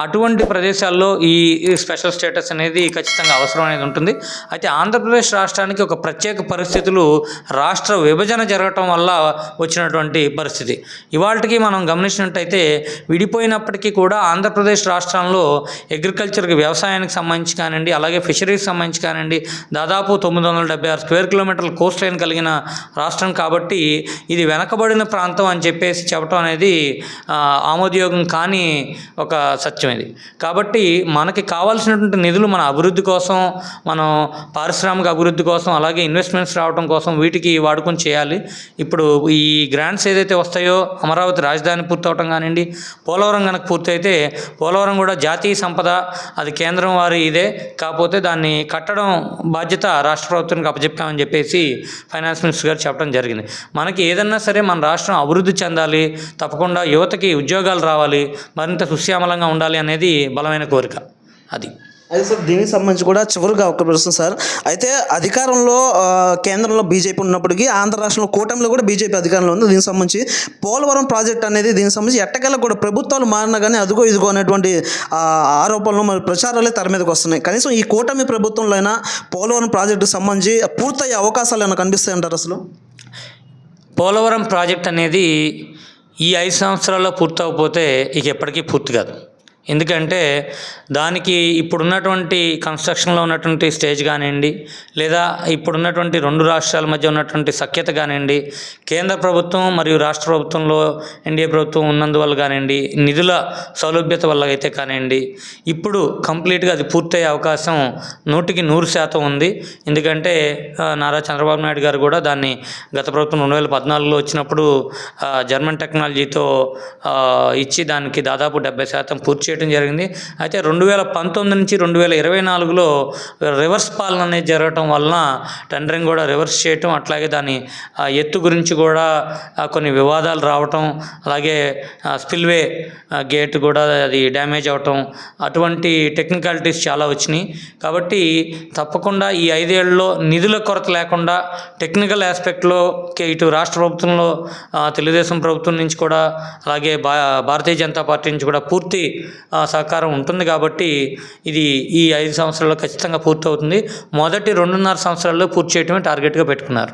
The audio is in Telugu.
అటువంటి ప్రదేశాల్లో ఈ స్పెషల్ స్టేటస్ అనేది ఖచ్చితంగా అవసరం అనేది ఉంటుంది. అయితే ఆంధ్రప్రదేశ్ రాష్ట్రానికి ఒక ప్రత్యేక పరిస్థితులు రాష్ట్ర విభజన జరగటం వల్ల వచ్చినటువంటి పరిస్థితి. ఇవాళకి మనం గమనించినట్టయితే విడిపోయినప్పటికీ కూడా ఆంధ్రప్రదేశ్ రాష్ట్రంలో అగ్రికల్చర్కి, వ్యవసాయానికి సంబంధించి కానివ్వండి, అలాగే ఫిషరీస్ సంబంధించి కానివ్వండి, దాదాపు 976 స్క్వేర్ కిలోమీటర్ల కోస్ట్ లైన్ కలిగిన రాష్ట్రం కాబట్టి ఇది వెనకబడిన ప్రాంతం అని చెప్పేసి చెప్పడం అనేది ఆమోదయోగం కాని ఒక సత్యం ఇది. కాబట్టి మనకి కావాల్సినటువంటి నిధులు మన అభివృద్ధి కోసం, మనం పారిశ్రామిక అభివృద్ధి కోసం, అలాగే ఇన్వెస్ట్మెంట్స్ రావడం కోసం వీటికి వాడుకొని చేయాలి. ఇప్పుడు ఈ గ్రాంట్స్ ఏదైతే వస్తాయో, అమరావతి రాజధాని పూర్తవటం కానివ్వండి, పోలవరం కనుక పూర్తయితే పోలవరం కూడా జాతీయ సంపద, అది కేంద్రం వారి ఇదే, కాకపోతే దాన్ని కట్టడం బాధ్యత రాష్ట్ర ప్రభుత్వానికి అప్పచెప్పామని చెప్పేసి ఫైనాన్స్ మినిస్టర్ గారు చెప్పడం జరిగింది. మనకి ఏదన్నా సరే మన రాష్ట్రం అభివృద్ధి చెందాలి, తప్పకుండా యువతకి ఉద్యోగాలు రావాలి, మరింత సుశ్యామలంగా ఉండాలి అనేది బలమైన కోరిక. అది అయితే సార్, దీనికి సంబంధించి కూడా చివరిగా ఒక ప్రశ్న సార్. అయితే అధికారంలో కేంద్రంలో బీజేపీ ఉన్నప్పటికీ ఆంధ్ర రాష్ట్రంలో కూటమిలో కూడా బీజేపీ అధికారంలో ఉంది. దీనికి సంబంధించి పోలవరం ప్రాజెక్ట్ అనేది దీనికి సంబంధించి ఎట్టకేలా కూడా ప్రభుత్వాలు మారినా కానీ అదిగో ఇదిగో అనేటువంటి ఆరోపణలు మరి ప్రచారాలే తెర మీదకి వస్తున్నాయి. కనీసం ఈ కూటమి ప్రభుత్వంలో అయినా పోలవరం ప్రాజెక్టుకు సంబంధించి పూర్తయ్యే అవకాశాలు ఏమైనా కనిపిస్తాయి అంటారు అసలు? పోలవరం ప్రాజెక్ట్ అనేది ఈ 5 సంవత్సరాల్లో పూర్తవకపోతే ఇక ఎప్పటికీ పూర్తి కాదు. ఎందుకంటే దానికి ఇప్పుడున్నటువంటి కన్స్ట్రక్షన్లో ఉన్నటువంటి స్టేజ్ కానివ్వండి, లేదా ఇప్పుడున్నటువంటి 2 రాష్ట్రాల మధ్య ఉన్నటువంటి సఖ్యత కానివ్వండి, కేంద్ర ప్రభుత్వం మరియు రాష్ట్ర ప్రభుత్వంలో ఎన్డీఏ ప్రభుత్వం ఉన్నందువల్ల కానివ్వండి, నిధుల సౌలభ్యత వల్ల అయితే కానివ్వండి, ఇప్పుడు కంప్లీట్గా అది పూర్తయ్యే అవకాశం 100% ఉంది. ఎందుకంటే నారా చంద్రబాబు నాయుడు గారు కూడా దాన్ని గత ప్రభుత్వం 2014లో వచ్చినప్పుడు జర్మన్ టెక్నాలజీతో ఇచ్చి దానికి దాదాపు 70% పూర్తి చేయడం జరిగింది. అయితే 2019 నుంచి 2024లో రివర్స్ పాలన అనేది జరగటం వలన టెండరింగ్ కూడా రివర్స్ చేయటం, అట్లాగే దాని ఎత్తు గురించి కూడా కొన్ని వివాదాలు రావటం, అలాగే స్పిల్వే గేట్ కూడా అది డ్యామేజ్ అవటం, అటువంటి టెక్నికాలిటీస్ చాలా వచ్చినాయి. కాబట్టి తప్పకుండా ఈ 5 ఏళ్లలో నిధుల కొరత లేకుండా టెక్నికల్ ఆస్పెక్ట్లో ఇటు రాష్ట్ర ప్రభుత్వంలో తెలుగుదేశం ప్రభుత్వం నుంచి కూడా, అలాగే భారతీయ జనతా పార్టీ నుంచి కూడా పూర్తి సహకారం ఉంటుంది. కాబట్టి ఇది ఈ 5 సంవత్సరాల్లో ఖచ్చితంగా పూర్తవుతుంది. మొదటి 2.5 సంవత్సరాల్లో పూర్తి చేయడమే టార్గెట్గా పెట్టుకున్నారు.